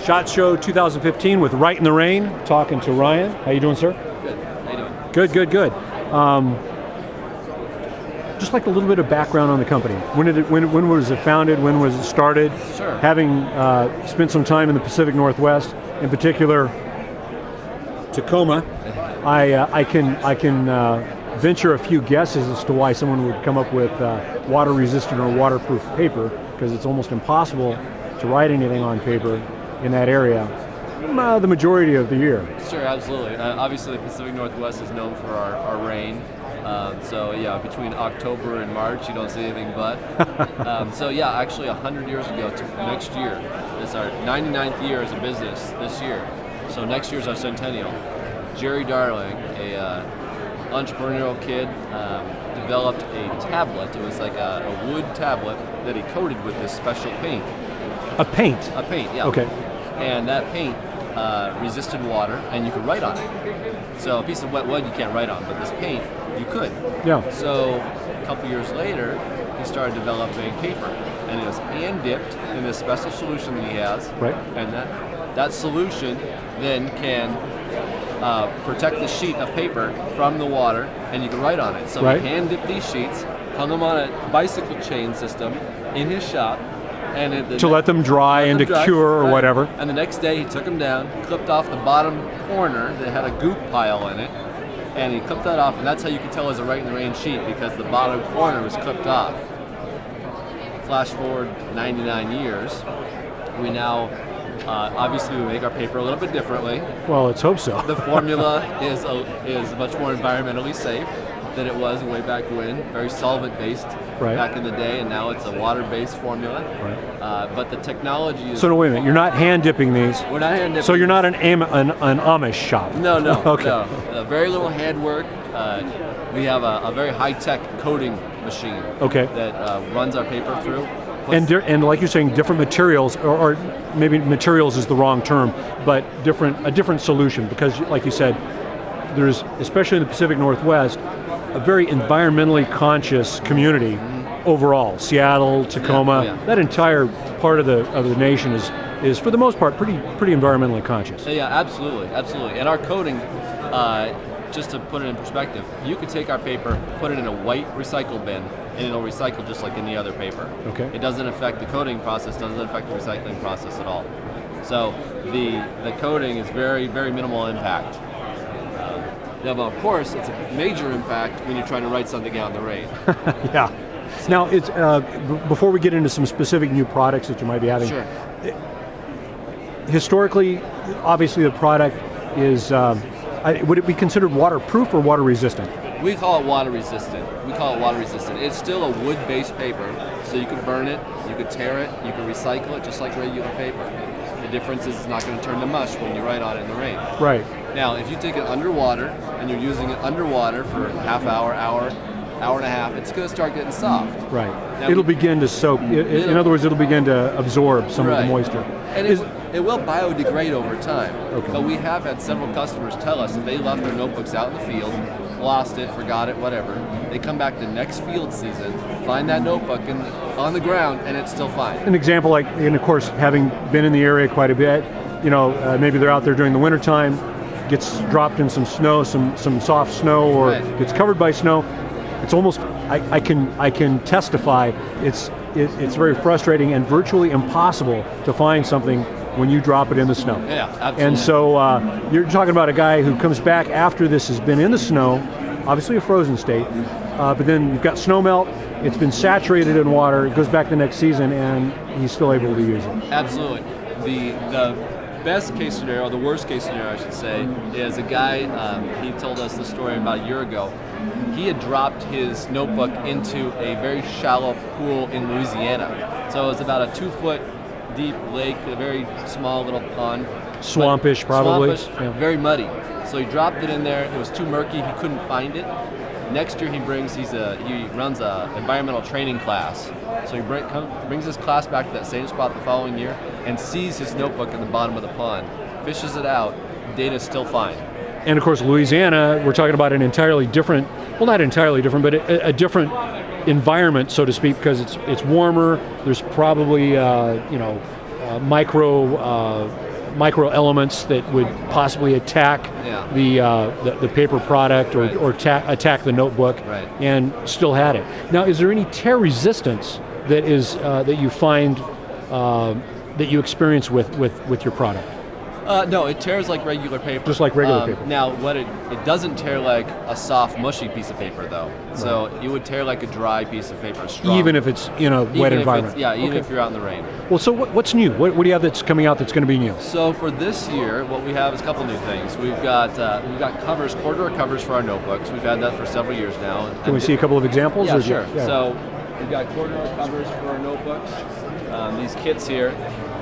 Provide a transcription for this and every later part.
SHOT Show 2015 with Rite in the Rain, talking to Ryan. How you doing, sir? Good. How you doing? Good, good, good. Just like a little bit of background on the company. When was it founded? When was it started? Sure. Having spent some time in the Pacific Northwest, in particular Tacoma, I can venture a few guesses as to why someone would come up with water-resistant or waterproof paper, because it's almost impossible to write anything on paper in that area the majority of the year. Sure, absolutely. Obviously, the Pacific Northwest is known for our rain. So yeah, between October and March, you don't see anything but. So yeah, actually 100 years ago, next year, it's our 99th year as a business this year. So next year's our centennial. Jerry Darling, a entrepreneurial kid, developed a tablet. It was like a wood tablet that he coated with this special paint. A paint? A paint, yeah. Okay. And that paint resisted water, and you could write on it. So a piece of wet wood you can't write on, but this paint, you could. Yeah. So a couple years later, he started developing paper, and it was hand-dipped in this special solution that he has. Right. And that solution then can protect the sheet of paper from the water, and you can write on it. So right. he hand-dipped these sheets, hung them on a bicycle chain system in his shop, and to let them dry and to cure or whatever. And the next day he took them down, clipped off the bottom corner that had a goop pile in it, and he clipped that off, and that's how you could tell it was a Rite in the Rain sheet, because the bottom corner was clipped off. Flash forward 99 years, we now, obviously we make our paper a little bit differently. Well, let's hope so. The formula is much more environmentally safe than it was way back when, very solvent-based right. back in the day, and now it's a water-based formula. Right. But the technology is... So no, wait a minute, you're not hand-dipping these? We're not hand-dipping. So you're not an Amish shop? No, Okay. No. Very little handwork. We have a very high-tech coating machine that runs our paper through. And like you're saying, different materials, or maybe materials is the wrong term, but a different solution, because like you said, there's, especially in the Pacific Northwest, a very environmentally conscious community overall. Seattle, Tacoma, that entire part of the nation is for the most part pretty environmentally conscious. Yeah, absolutely. And our coating, just to put it in perspective, you could take our paper, put it in a white recycle bin, and it'll recycle just like any other paper. Okay. It doesn't affect the coating process, doesn't affect the recycling process at all. So the coating is very, very minimal impact. Now, of course, it's a major impact when you're trying to write something out in the rain. Yeah. Now, it's before we get into some specific new products that you might be having. Sure. Historically, obviously, the product is. Would it be considered waterproof or water resistant? We call it water resistant. It's still a wood-based paper, so you could burn it, you could tear it, you can recycle it just like regular paper. The difference is it's not going to turn to mush when you write on it in the rain. Right. Now, if you take it underwater and you're using it underwater for a half hour and a half, it's going to start getting soft. Right. Now, it'll begin to soak. In other words, it'll begin to absorb some of the moisture. And it will biodegrade over time. Okay. But we have had several customers tell us that they left their notebooks out in the field, lost it, forgot it, whatever. They come back the next field season, find that notebook on the ground, and it's still fine. An example, like, and of course, having been in the area quite a bit, maybe they're out there during the wintertime, gets dropped in some snow, some soft snow, or gets covered by snow. It's almost, I can testify, it's very frustrating and virtually impossible to find something when you drop it in the snow. Yeah, absolutely. And so you're talking about a guy who comes back after this has been in the snow, obviously a frozen state, but then you've got snow melt, it's been saturated in water, it goes back the next season, and he's still able to use it. Absolutely. The best case scenario, the worst case scenario I should say, is a guy, he told us the story about a year ago. He had dropped his notebook into a very shallow pool in Louisiana. So it was about a 2-foot deep lake, a very small little pond. Swampish, probably. Swampish, yeah. Very muddy. So he dropped it in there, it was too murky, he couldn't find it. Next year he runs a environmental training class. So he brings his class back to that same spot the following year and sees his notebook in the bottom of the pond, fishes it out, data's still fine. And of course, Louisiana, we're talking about an entirely different, well, not entirely different, but a different environment, so to speak, because it's warmer. There's probably micro micro elements that would possibly attack the paper product or attack the notebook, and still had it. Now, is there any tear resistance that is that you find that you experience with your product? No, it tears like regular paper. Just like regular paper. Now, it doesn't tear like a soft, mushy piece of paper, though. So it would tear like a dry piece of paper. Strong. Even if it's in a wet environment. Even if you're out in the rain. Well, so what's new? What do you have that's coming out that's going to be new? So for this year, what we have is a couple new things. We've got covers, corduroy covers for our notebooks. We've had that for several years now. Can we see a couple of examples? Yeah, sure. Yeah. So we've got corduroy covers for our notebooks. These kits here.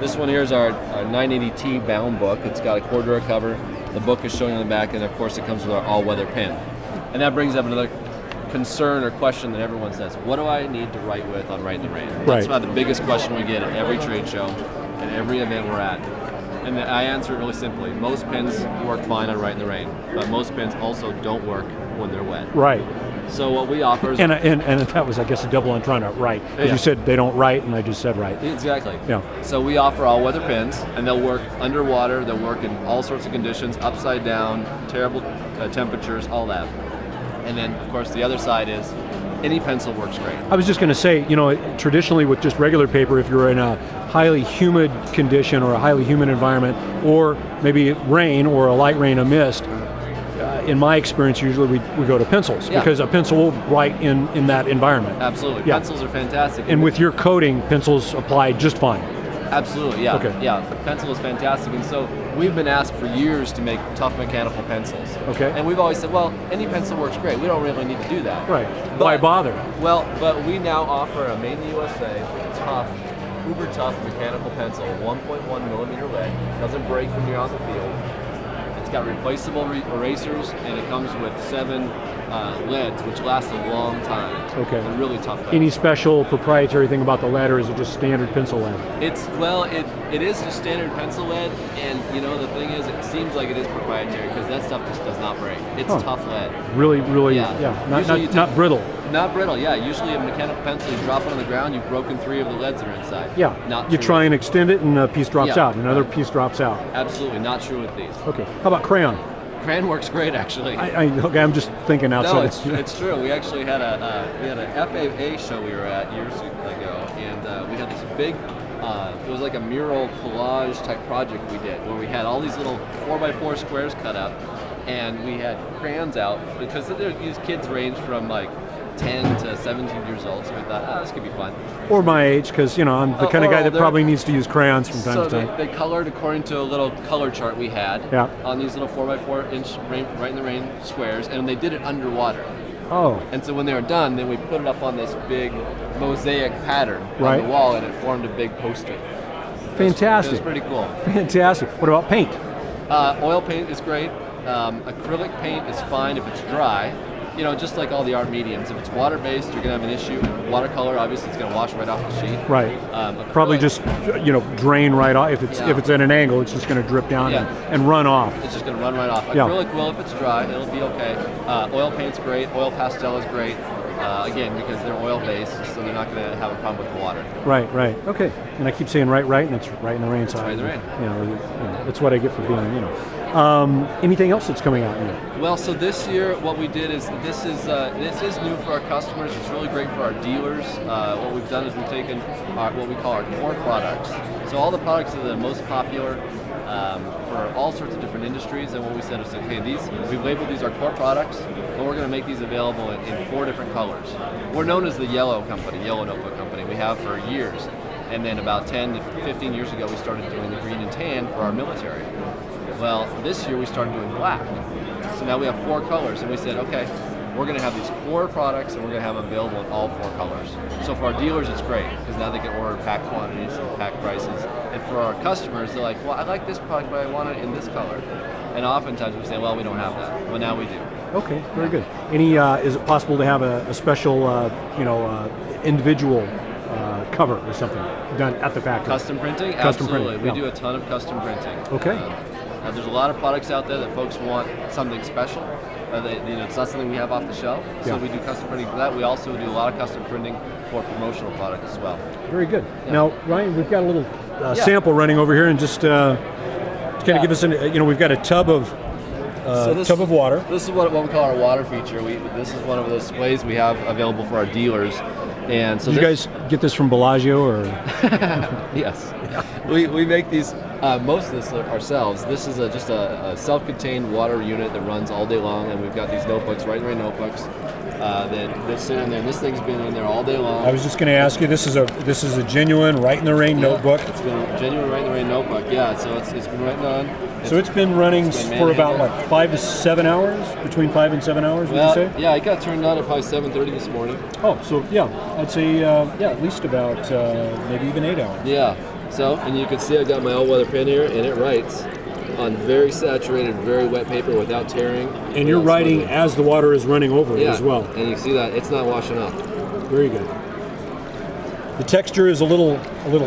This one here is our 980T bound book. It's got a corduroy cover. The book is showing on the back, and of course it comes with our all-weather pen. And that brings up another concern or question that everyone says: what do I need to write with on Rite in the Rain? That's about the biggest question we get at every trade show and every event we're at. And I answer it really simply. Most pens work fine on Rite in the Rain, but most pens also don't work when they're wet. Right. So what we offer is... And that was, I guess, a double entendre, right? Because you said they don't write, and I just said right. Exactly. Yeah. So we offer all-weather pens, and they'll work underwater, they'll work in all sorts of conditions, upside down, terrible temperatures, all that. And then, of course, the other side is any pencil works great. I was just going to say, traditionally with just regular paper, if you're in a highly humid condition or a highly humid environment, or maybe rain or a light rain, a mist, in my experience, usually we go to pencils because a pencil will write in that environment. Absolutely. Yeah. Pencils are fantastic. And with your coating, pencils apply just fine. Absolutely, yeah. Okay. Yeah, the pencil is fantastic. And so we've been asked for years to make tough mechanical pencils. Okay. And we've always said, well, any pencil works great. We don't really need to do that. Right. Why bother? Well, but we now offer a made in the USA, tough, uber tough mechanical pencil, 1.1 millimeter lead. Doesn't break when you're on the field. It's got replaceable erasers, and it comes with 7 leads, which last a long time. Okay. They're really tough leads. Any special proprietary thing about the lead, or is it just standard pencil lead? It is just standard pencil lead, and the thing is, it seems like it is proprietary because that stuff just does not break. It's tough lead. Really, not brittle. Not brittle, yeah. Usually a mechanical pencil, you drop it on the ground, you've broken 3 of the leads that are inside. Yeah. Not you true. try and extend it, and a piece drops out. Another piece drops out. Absolutely, not true with these. Okay. How about crayon? Crayon works great, actually. I'm just thinking outside. No, it's true. We actually had a FAA show we were at years ago, and we had this big. It was like a mural collage type project we did, where we had all these little 4x4 squares cut up, and we had crayons out because these kids range from like 10 to 17 years old, so we thought, this could be fun. Or my age, because I'm the kind of guy that probably needs to use crayons from time to time. So they colored according to a little color chart we had on these little 4x4 inch Rite in the Rain squares, and they did it underwater. Oh. And so when they were done, then we put it up on this big mosaic pattern on the wall, and it formed a big poster. Fantastic. It was pretty cool. Fantastic. What about paint? Oil paint is great. Acrylic paint is fine if it's dry. Just like all the art mediums, if it's water-based, you're going to have an issue. Watercolor, obviously, it's going to wash right off the sheet. Right. Probably just, drain right off. If it's at an angle, it's just going to drip down and run off. It's just going to run right off. Acrylic will if it's dry. It'll be okay. Oil paint's great. Oil pastel is great. Again, because they're oil-based, so they're not going to have a problem with the water. Right. Okay. And I keep saying right, and it's Rite in the Rain. It's Rite in the Rain. That's what I get for being, anything else that's coming out new? Well, so this year, what we did is this is new for our customers. It's really great for our dealers. What we've done is we've taken what we call our core products. So all the products that are the most popular for all sorts of different industries, and what we said is, okay, we've labeled these our core products, but we're going to make these available in 4 different colors. We're known as the Yellow Company, Yellow Notebook Company. We have for years. And then about 10 to 15 years ago, we started doing the green and tan for our military. Well, this year we started doing black. So now we have 4 colors, and we said, okay, we're going to have these core products, and we're going to have them available in all 4 colors. So for our dealers, it's great, because now they can order pack quantities and pack prices. And for our customers, they're like, well, I like this product, but I want it in this color. And oftentimes we say, well, we don't have that. Well, now we do. Okay, very good. Is it possible to have a special, individual cover or something done at the factory? Custom printing? Custom Absolutely. printing, We do a ton of custom printing. Okay. There's a lot of products out there that folks want something special. It's not something we have off the shelf, so we do custom printing for that. We also do a lot of custom printing for promotional products as well. Very good. Yeah. Now, Ryan, we've got a little sample running over here, and just kind of give us we've got a tub of tub of water. This is what we call our water feature. This is one of the displays we have available for our dealers. And so Did you guys get this from Bellagio or? Yes, we make these. Most of this ourselves. This is just a self-contained water unit that runs all day long, and we've got these notebooks, Rite notebooks, that sit in there. And this thing's been in there all day long. I was just going to ask you. This is a genuine Rite in the Rain notebook. It's been a genuine Rite in the Rain notebook. Yeah, so it's been written on. So it's been running for about what, 5 to 7 hours? Between 5 and 7 hours, would you say? Yeah, it got turned on at probably 7:30 this morning. Oh, so yeah, I'd say at least about maybe even 8 hours. Yeah. So, and you can see I got my all-weather pen here, and it writes on very saturated, very wet paper without tearing. And you're writing as the water is running over it as well. And you see that it's not washing off. Very good. The texture is a little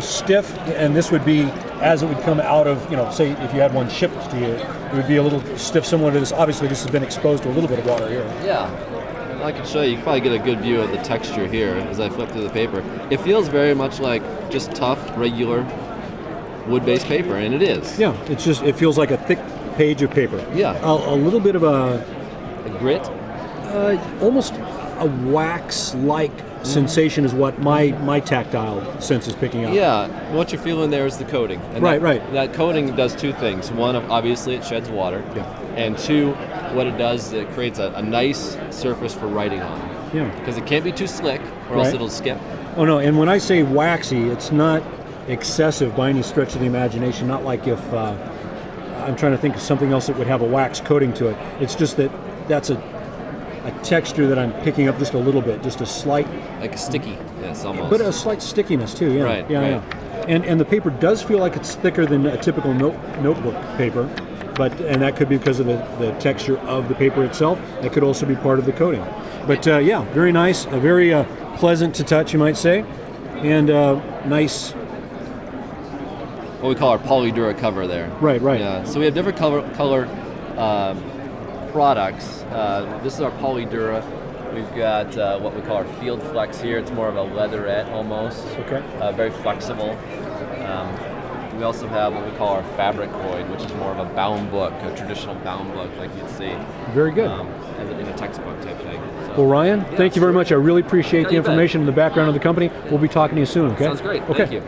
stiff, and this would be as it would come out of, say if you had one shipped to you, it would be a little stiff, similar to this. Obviously, this has been exposed to a little bit of water here. Yeah. I can show you. You can probably get a good view of the texture here as I flip through the paper. It feels very much like just tough, regular wood-based paper, and it is. Yeah, it feels like a thick page of paper. Yeah. A little bit of a grit? Almost a wax-like sensation is what my tactile sense is picking up. Yeah, what you're feeling there is the coating. And right. That coating does two things. One, obviously, it sheds water. Yeah. And two, what it does is it creates a nice surface for writing on. Yeah. Because it can't be too slick, or else it'll skip. Oh no, and when I say waxy, it's not excessive by any stretch of the imagination. Not like if I'm trying to think of something else that would have a wax coating to it. It's just that's a texture that I'm picking up just a little bit, just a slight, like a sticky, yes, almost. But a slight stickiness too. Yeah, right. Yeah. And the paper does feel like it's thicker than a typical notebook paper, and that could be because of the texture of the paper itself. That could also be part of the coating. But very nice, very pleasant to touch, you might say, and nice. What we call our Polydura cover there. Right. Yeah. So we have different color products. This is our Polydura. We've got what we call our Field Flex here. It's more of a leatherette almost. Okay. Very flexible. We also have what we call our Fabric Void, which is more of a bound book, a traditional bound book like you'd see. Very good. In a textbook type thing. So, well, Ryan, thank you very much. I really appreciate the information and the background of the company. We'll be talking to you soon, okay? Sounds great. Okay. Thank you.